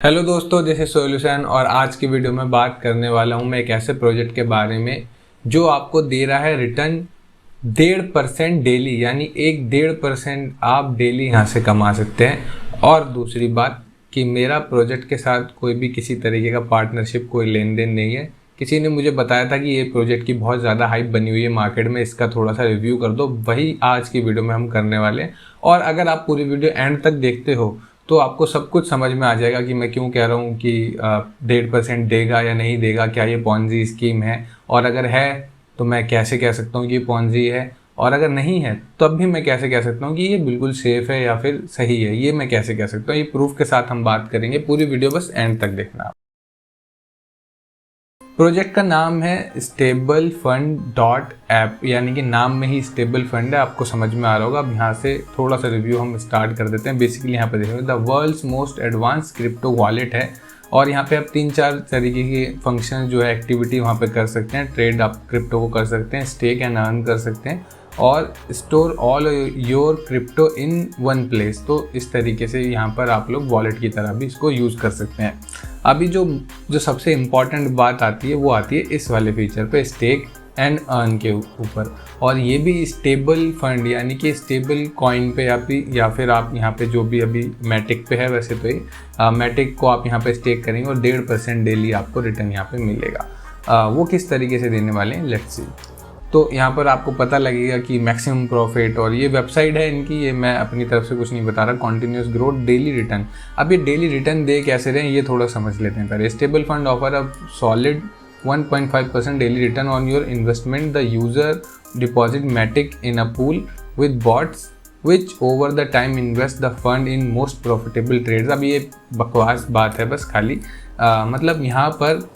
Hello दोस्तों, this is solution और आज की वीडियो में बात करने वाला हूं मैं एक ऐसे प्रोजेक्ट के बारे में जो आपको दे रहा है रिटर्न 1.5% डेली, यानी 1.5% आप डेली यहाँ से कमा सकते हैं। और दूसरी बात कि मेरा प्रोजेक्ट के साथ कोई भी किसी तरीके का पार्टनरशिप, कोई लेन देन नहीं है। किसी ने मुझे बताया था कि ये प्रोजेक्ट की बहुत ज़्यादा हाइप बनी हुई है मार्केट में, इसका थोड़ा सा रिव्यू कर दो, वही आज की वीडियो में हम करने वाले हैं। और अगर आप पूरी वीडियो एंड तक देखते हो तो आपको सब कुछ समझ में आ जाएगा कि मैं क्यों कह रहा हूँ कि 1.5% देगा या नहीं देगा, क्या ये पॉन्जी स्कीम है, और अगर है तो मैं कैसे कह सकता हूँ कि ये पॉन्जी है, और अगर नहीं है तब भी मैं कैसे कह सकता हूँ कि ये बिल्कुल सेफ़ है या फिर सही है। ये मैं कैसे कह सकता हूँ, ये प्रूफ के साथ हम बात करेंगे। पूरी वीडियो बस एंड तक देखना। प्रोजेक्ट का नाम है स्टेबल फंड डॉट ऐप, यानी कि नाम में ही स्टेबल फंड है, आपको समझ में आ रहा होगा। अब यहाँ से थोड़ा सा रिव्यू हम स्टार्ट कर देते हैं। बेसिकली यहाँ पे देखो, the world's most advance crypto wallet है, और यहाँ पे आप 3-4 तरीके की फंक्शन जो है एक्टिविटी वहाँ पे कर सकते हैं। ट्रेड आप क्रिप्टो को कर सकते हैं, स्टेक एंड अर्न कर सकते हैं, और store all your crypto in one place. तो इस तरीके से यहाँ पर आप लोग वॉलेट की तरह भी इसको यूज़ कर सकते हैं। अभी जो सबसे इम्पॉर्टेंट बात आती है वो आती है इस वाले फीचर पे, स्टेक एंड अर्न के ऊपर। और ये भी स्टेबल फंड, यानी कि स्टेबल कॉइन पे या फिर आप यहाँ पे जो भी अभी मैटिक पे है, वैसे तो ये मैटिक को आप यहाँ पे स्टेक करेंगे और 1.5% डेली आपको रिटर्न यहाँ पे मिलेगा। वो किस तरीके से देने वाले हैं, लेट्स सी। तो यहाँ पर आपको पता लगेगा कि मैक्सिमम प्रॉफिट, और ये वेबसाइट है इनकी, ये मैं अपनी तरफ से कुछ नहीं बता रहा। Continuous growth, daily return. अब ये डेली रिटर्न दे कैसे रहे हैं ये थोड़ा समझ लेते हैं पहले। Stable fund offer a solid 1.5% daily return on your investment. The user deposit Matic in a pool with bots which over the time invest the fund in most profitable trades. अब ये बकवास बात है बस खाली, मतलब यहाँ पर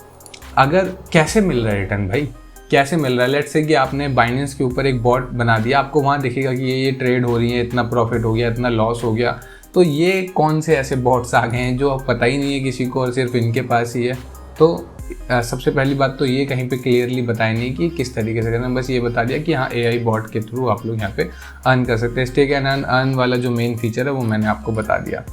अगर कैसे मिल रहा है रिटर्न, भाई कैसे मिल रहा है। लेट्स से कि आपने बाइनेंस के ऊपर एक बॉट बना दिया, आपको वहाँ दिखेगा कि ये ट्रेड हो रही है, इतना प्रॉफिट हो गया, इतना लॉस हो गया। तो ये कौन से ऐसे बॉट्स आ गए हैं जो अब पता ही नहीं है किसी को और सिर्फ इनके पास ही है। तो सबसे पहली बात तो ये कहीं पे क्लियरली बताया नहीं कि किस तरीके से करना, बस ये बता दिया कि हाँ AI बॉट के थ्रू आप लोग यहाँ पे अर्न कर सकते हैं। स्टेक एंड अर्न वाला जो मेन फीचर है वो मैंने आपको बता दिया।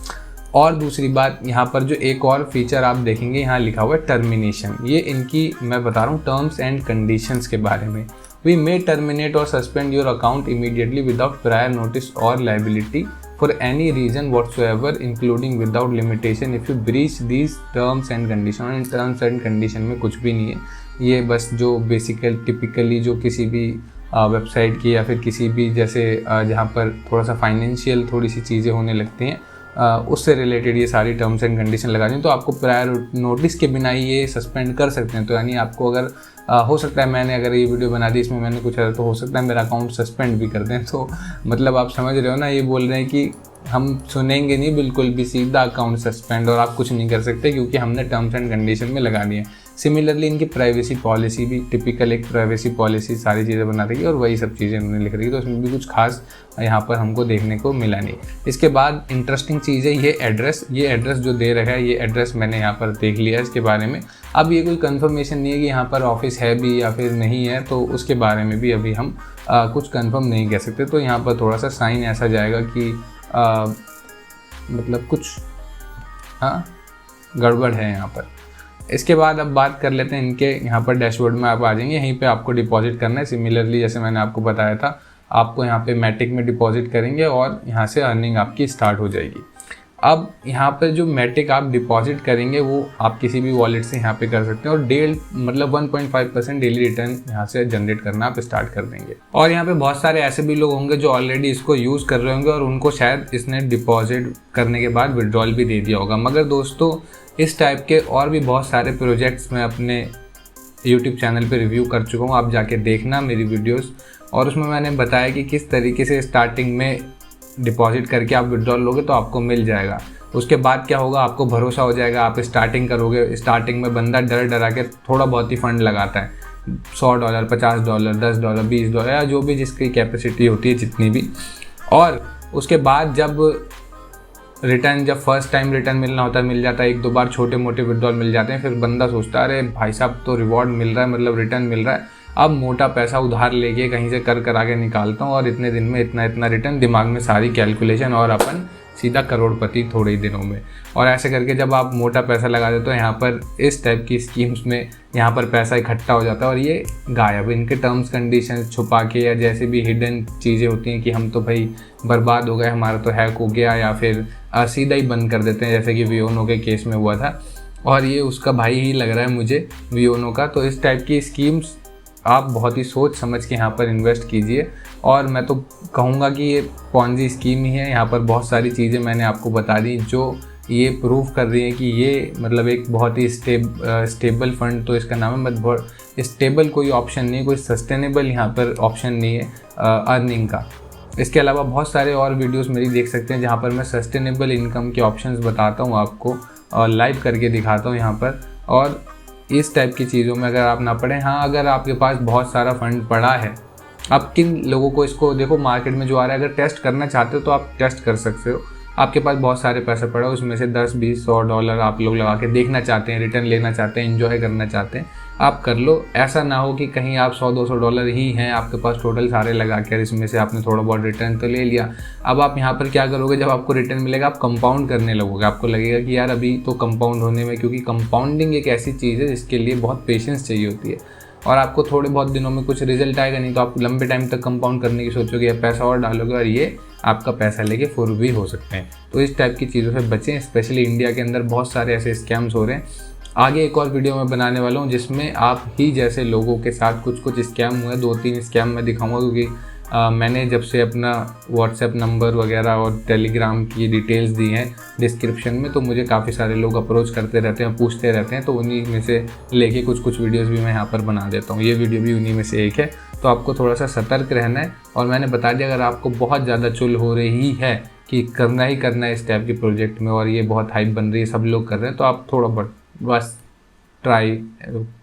और दूसरी बात, यहाँ पर जो एक और फीचर आप देखेंगे, यहाँ लिखा हुआ है टर्मिनेशन। ये इनकी मैं बता रहा हूँ टर्म्स एंड कंडीशंस के बारे में। वी मे टर्मिनेट और suspend your account immediately without prior notice और liability for any reason whatsoever including without limitation if you breach these terms and condition. इन टर्म्स एंड कंडीशन में कुछ भी नहीं है, ये बस जो टिपिकली जो किसी भी वेबसाइट की या फिर किसी भी जैसे जहाँ पर थोड़ा सा फाइनेंशियल थोड़ी सी चीज़ें होने लगती हैं उससे रिलेटेड ये सारी टर्म्स एंड कंडीशन लगा दी। तो आपको प्रायर नोटिस के बिना ही ये सस्पेंड कर सकते हैं। तो यानी आपको अगर हो सकता है, मैंने अगर ये वीडियो बना दी इसमें मैंने कुछ, तो हो सकता है मेरा अकाउंट सस्पेंड भी कर दें। तो मतलब आप समझ रहे हो ना, ये बोल रहे हैं कि हम सुनेंगे नहीं बिल्कुल भी, सीधा अकाउंट सस्पेंड, और आप कुछ नहीं कर सकते क्योंकि हमने टर्म्स एंड कंडीशन में लगा दिए। सिमिलरली इनकी प्राइवेसी पॉलिसी भी टिपिकल एक प्राइवेसी पॉलिसी सारी चीज़ें बना देगी, और वही सब चीज़ें उन्होंने लिख रही, तो उसमें भी कुछ खास यहाँ पर हमको देखने को मिला नहीं। इसके बाद इंटरेस्टिंग चीज़ है ये एड्रेस जो दे रखा है, ये एड्रेस मैंने यहाँ पर देख लिया इसके बारे में। अब ये कोई कंफर्मेशन नहीं है कि यहाँ पर ऑफिस है भी या फिर नहीं है, तो उसके बारे में भी अभी हम कुछ कंफर्म नहीं कह सकते। तो यहाँ पर थोड़ा सा साइन ऐसा जाएगा कि मतलब कुछ गड़बड़ है यहाँ पर। इसके बाद अब बात कर लेते हैं इनके, यहाँ पर डैशबोर्ड में आप आ जाएंगे, यहीं पे आपको डिपॉजिट करना है। सिमिलरली जैसे मैंने आपको बताया था, आपको यहाँ पे मैटिक में डिपॉजिट करेंगे और यहाँ से अर्निंग आपकी स्टार्ट हो जाएगी। अब यहाँ पर जो मैटिक आप डिपॉजिट करेंगे वो आप किसी भी वॉलेट से यहाँ पे कर सकते हैं, और 1.5% डेली रिटर्न यहाँ से जनरेट करना आप स्टार्ट कर देंगे। और यहाँ पे बहुत सारे ऐसे भी लोग होंगे जो ऑलरेडी इसको यूज़ कर रहे होंगे और उनको शायद इसने डिपॉजिट करने के बाद विड्रॉल भी दे दिया होगा। मगर दोस्तों, इस टाइप के और भी बहुत सारे प्रोजेक्ट्स मैं अपने यूट्यूब चैनल पे रिव्यू कर चुका हूँ, आप जाके देखना मेरी वीडियोस। और उसमें मैंने बताया कि किस तरीके से स्टार्टिंग में डिपॉजिट करके आप विड्रॉल लोगे तो आपको मिल जाएगा। उसके बाद क्या होगा, आपको भरोसा हो जाएगा, आप स्टार्टिंग करोगे। स्टार्टिंग में बंदा डरा के थोड़ा बहुत ही फंड लगाता है, $100, $50, $10, $20 या जो भी जिसकी कैपेसिटी होती है जितनी भी। और उसके बाद जब फर्स्ट टाइम रिटर्न मिलना होता है, मिल जाता है, 1-2 बार छोटे मोटे विड्रॉल मिल जाते हैं, फिर बंदा सोचता है अरे भाई साहब तो रिवॉर्ड मिल रहा है, मतलब रिटर्न मिल रहा है, अब मोटा पैसा उधार लेके कहीं से कर करा के निकालता हूँ और इतने दिन में इतना इतना रिटर्न, दिमाग में सारी कैलकुलेशन, और अपन सीधा करोड़पति थोड़े ही दिनों में। और ऐसे करके जब आप मोटा पैसा लगा देते हो यहाँ पर इस टाइप की स्कीम्स में, यहाँ पर पैसा इकट्ठा हो जाता है और ये गायब। इनके टर्म्स कंडीशंस छुपा के या जैसे भी हिडन चीज़ें होती हैं कि हम तो भाई बर्बाद हो गए, हमारा तो हैक हो गया, या फिर सीधा ही बंद कर देते हैं, जैसे कि वियोनो के केस में हुआ था। और ये उसका भाई ही लग रहा है मुझे, वियोनो का। तो इस टाइप की स्कीम्स आप बहुत ही सोच समझ के यहाँ पर इन्वेस्ट कीजिए। और मैं तो कहूँगा कि ये पॉन्जी स्कीम ही है। यहाँ पर बहुत सारी चीज़ें मैंने आपको बता दी जो ये प्रूव कर रही है कि ये मतलब एक बहुत ही स्टेबल फंड तो इसका नाम है, बट बहुत स्टेबल कोई ऑप्शन नहीं है, कोई सस्टेनेबल यहाँ पर ऑप्शन नहीं है अर्निंग का। इसके अलावा बहुत सारे और वीडियोस मेरी देख सकते हैं जहाँ पर मैं सस्टेनेबल इनकम के ऑप्शंस बताता हूँ आपको, और लाइव करके दिखाता हूँ यहाँ पर। और इस टाइप की चीज़ों में अगर आप ना पढ़ें, हाँ अगर आपके पास बहुत सारा फंड पड़ा है, आप किन लोगों को इसको देखो, मार्केट में जो आ रहा है अगर टेस्ट करना चाहते हो तो आप टेस्ट कर सकते हो। आपके पास बहुत सारे पैसे पड़ा है, उसमें से 10, 20, $100 आप लोग लगा के देखना चाहते हैं, रिटर्न लेना चाहते हैं, एंजॉय करना चाहते हैं, आप कर लो। ऐसा ना हो कि कहीं आप $100-200 ही हैं आपके पास टोटल सारे लगा कर, इसमें से आपने थोड़ा बहुत रिटर्न तो ले लिया। अब आप यहाँ पर क्या करोगे, जब आपको रिटर्न मिलेगा आप कंपाउंड करने लगोगे। आपको लगेगा कि यार अभी तो कंपाउंड होने में, क्योंकि कंपाउंडिंग एक ऐसी चीज़ है जिसके लिए बहुत पेशेंस चाहिए होती है और आपको थोड़े बहुत दिनों में कुछ रिजल्ट आएगा नहीं, तो आप लंबे टाइम तक कंपाउंड करने की सोचोगे या पैसा और डालोगे और ये आपका पैसा लेके फुर भी हो सकते हैं। तो इस टाइप की चीज़ों से बचें। स्पेशली इंडिया के अंदर बहुत सारे ऐसे स्कैम्स हो रहे हैं। आगे एक और वीडियो मैं बनाने वाला हूँ जिसमें आप ही जैसे लोगों के साथ कुछ स्कैम हुए, 2-3 स्कैम मैं दिखाऊंगा, क्योंकि मैंने जब से अपना व्हाट्सएप नंबर वगैरह और टेलीग्राम की डिटेल्स दी हैं डिस्क्रिप्शन में, तो मुझे काफ़ी सारे लोग अप्रोच करते रहते हैं, पूछते रहते हैं, तो उन्हीं में से लेके कुछ वीडियोस भी मैं यहाँ पर बना देता हूँ। ये वीडियो भी उन्हीं में से एक है। तो आपको थोड़ा सा सतर्क रहना है। और मैंने बता दिया, अगर आपको बहुत ज़्यादा चुल हो रही है कि करना ही करना है इस टाइप के प्रोजेक्ट में और ये बहुत हाइप बन रही है, सब लोग कर रहे हैं, तो आप थोड़ा बहुत बस ट्राई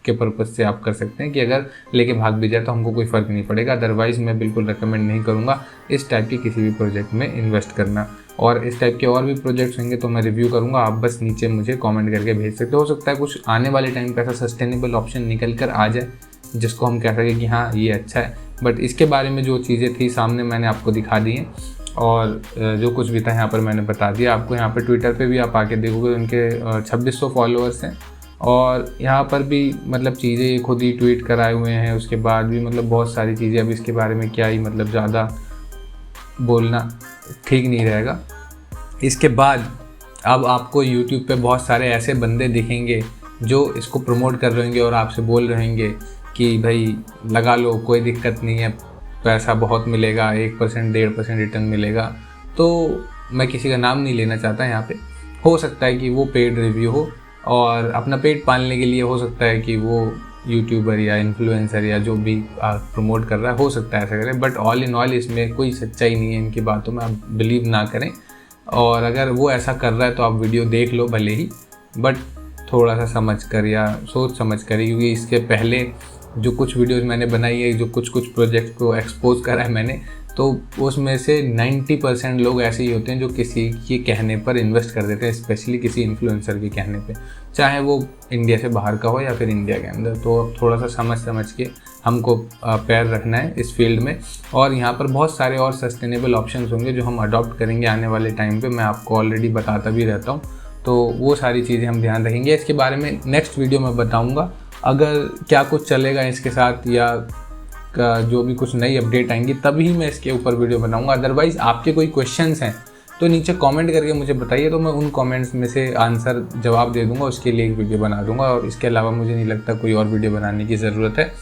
के पर्पज़ से आप कर सकते हैं कि अगर लेके भाग भी जाए तो हमको कोई फ़र्क नहीं पड़ेगा। अदरवाइज़ मैं बिल्कुल रेकमेंड नहीं करूँगा इस टाइप की किसी भी प्रोजेक्ट में इन्वेस्ट करना। और इस टाइप के और भी प्रोजेक्ट्स होंगे तो मैं रिव्यू करूँगा, आप बस नीचे मुझे कमेंट करके भेज सकते हो सकता है कुछ आने वाले टाइम पे ऐसा सस्टेनेबल ऑप्शन निकल कर आ जाए जिसको हम कह सकें कि हाँ ये अच्छा है। बट इसके बारे में जो चीज़ें थी सामने मैंने आपको दिखा दी हैं, और जो कुछ भी था यहाँ पर मैंने बता दिया आपको। यहाँ पर ट्विटर पे भी आप आके देखोगे, उनके 2600 फॉलोअर्स हैं, और यहाँ पर भी मतलब चीज़ें खुद ही ट्वीट कराए हुए हैं। उसके बाद भी मतलब बहुत सारी चीज़ें, अब इसके बारे में क्या ही मतलब ज़्यादा बोलना ठीक नहीं रहेगा। इसके बाद अब आपको YouTube पे बहुत सारे ऐसे बंदे दिखेंगे जो इसको प्रमोट कर रहे होंगे और आपसे बोल रहे होंगे कि भाई लगा लो, कोई दिक्कत नहीं है, पैसा बहुत मिलेगा, 1%, 1.5% रिटर्न मिलेगा। तो मैं किसी का नाम नहीं लेना चाहता यहाँ पे। हो सकता है कि वो पेड रिव्यू हो और अपना पेट पालने के लिए, हो सकता है कि वो यूट्यूबर या इन्फ्लुएंसर या जो भी प्रमोट कर रहा है, हो सकता है ऐसा करें। बट ऑल इन ऑल इसमें कोई सच्चाई नहीं है, इनकी बातों में आप बिलीव ना करें। और अगर वो ऐसा कर रहा है तो आप वीडियो देख लो भले ही, बट थोड़ा सा समझ कर या सोच समझ कर, क्योंकि इसके पहले जो कुछ वीडियोस मैंने बनाई है, जो कुछ प्रोजेक्ट को एक्सपोज करा है मैंने, तो उसमें से 90% लोग ऐसे ही होते हैं जो किसी के कहने पर इन्वेस्ट कर देते हैं, स्पेशली किसी इन्फ्लुएंसर के कहने पे, चाहे वो इंडिया से बाहर का हो या फिर इंडिया के अंदर। तो अब थोड़ा सा समझ के हमको पैर रखना है इस फील्ड में। और यहाँ पर बहुत सारे और सस्टेनेबल ऑप्शंस होंगे जो हम अडॉप्ट करेंगे आने वाले टाइम पे, मैं आपको ऑलरेडी बताता भी रहता हूँ। तो वो सारी चीज़ें हम ध्यान रखेंगे। इसके बारे में नेक्स्ट वीडियो में बताऊँगा, अगर क्या कुछ चलेगा इसके साथ या जो भी कुछ नई अपडेट आएंगी तभी मैं इसके ऊपर वीडियो बनाऊंगा। अदरवाइज़ आपके कोई क्वेश्चंस हैं तो नीचे कमेंट करके मुझे बताइए, तो मैं उन कमेंट्स में से आंसर जवाब दे दूंगा, उसके लिए एक वीडियो बना दूंगा। और इसके अलावा मुझे नहीं लगता कोई और वीडियो बनाने की ज़रूरत है।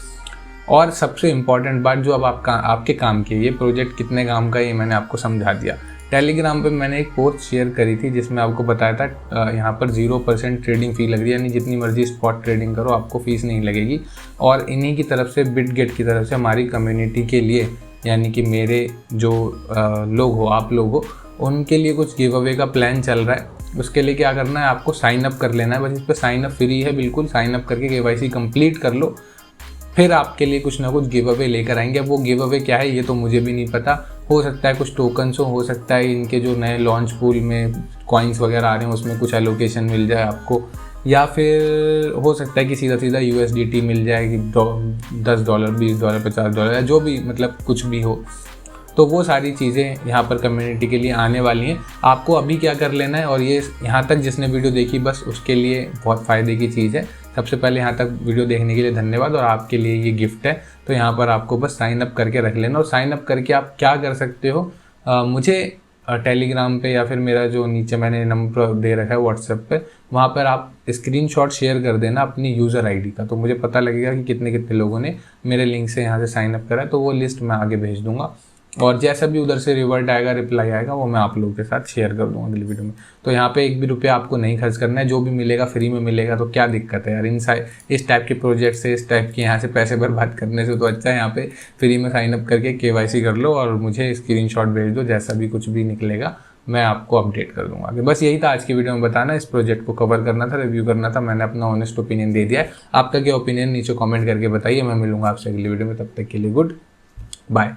और सबसे इम्पॉर्टेंट बात जो अब आपके काम की, ये प्रोजेक्ट कितने काम का है ये मैंने आपको समझा दिया। टेलीग्राम पे मैंने एक पोस्ट शेयर करी थी जिसमें आपको बताया था यहाँ पर 0% ट्रेडिंग फ़ी लग रही है, यानी जितनी मर्जी स्पॉट ट्रेडिंग करो आपको फ़ीस नहीं लगेगी। और इन्हीं की तरफ से, बिटगेट की तरफ से हमारी कम्युनिटी के लिए, यानी कि मेरे जो लोग हो, आप लोग हो, उनके लिए कुछ गिव अवे का प्लान चल रहा है। उसके लिए क्या करना है, आपको साइन अप कर लेना है। बस इस पर साइन अप फ्री है बिल्कुल। साइन अप करके KYC कंप्लीट कर लो, फिर आपके लिए कुछ ना कुछ गिव अवे लेकर आएंगे। अब वो गिव अवे क्या है ये तो मुझे भी नहीं पता। हो सकता है कुछ टोकन्स हो सकता है इनके जो नए लॉन्च पूल में कॉइन्स वगैरह आ रहे हैं उसमें कुछ एलोकेशन मिल जाए आपको, या फिर हो सकता है कि सीधा सीधा USDT मिल जाए कि $10, $20, $50 या जो भी मतलब कुछ भी हो। तो वो सारी चीज़ें यहाँ पर कम्युनिटी के लिए आने वाली हैं। आपको अभी क्या कर लेना है, और ये यहाँ तक जिसने वीडियो देखी बस उसके लिए बहुत फ़ायदे की चीज़ है। सबसे पहले यहाँ तक वीडियो देखने के लिए धन्यवाद, और आपके लिए ये गिफ्ट है। तो यहाँ पर आपको बस साइन अप करके रख लेना, और साइन अप करके आप क्या कर सकते हो, मुझे टेलीग्राम पे या फिर मेरा जो नीचे मैंने नंबर दे रखा है व्हाट्सएप पे, वहाँ पर आप स्क्रीनशॉट शेयर कर देना अपनी यूज़र आईडी का, तो मुझे पता लगेगा कि कितने कितने लोगों ने मेरे लिंक से यहाँ से साइन अप करा है। तो वो लिस्ट मैं आगे भेज दूँगा, और जैसा भी उधर से रिवर्ट आएगा, रिप्लाई आएगा, वो मैं आप लोगों के साथ शेयर कर दूँगा अगली वीडियो में। तो यहाँ पे एक भी रुपया आपको नहीं खर्च करना है, जो भी मिलेगा फ्री में मिलेगा। तो क्या दिक्कत है यार, इस टाइप के प्रोजेक्ट से, इस टाइप के यहाँ से पैसे बर्बाद करने से तो अच्छा है यहाँ पे फ्री में साइन अप करके KYC कर लो, और मुझे स्क्रीनशॉट भेज दो, जैसा भी कुछ भी निकलेगा मैं आपको अपडेट कर दूंगा। बस यही था आज की वीडियो में बताना, इस प्रोजेक्ट को कवर करना था, रिव्यू करना था। मैंने अपना ऑनेस्ट ओपिनियन दे दिया है। आपका क्या ओपिनियन नीचे कमेंट करके बताइए। मैं मिलूंगा आपसे अगली वीडियो में, तब तक के लिए गुड बाय।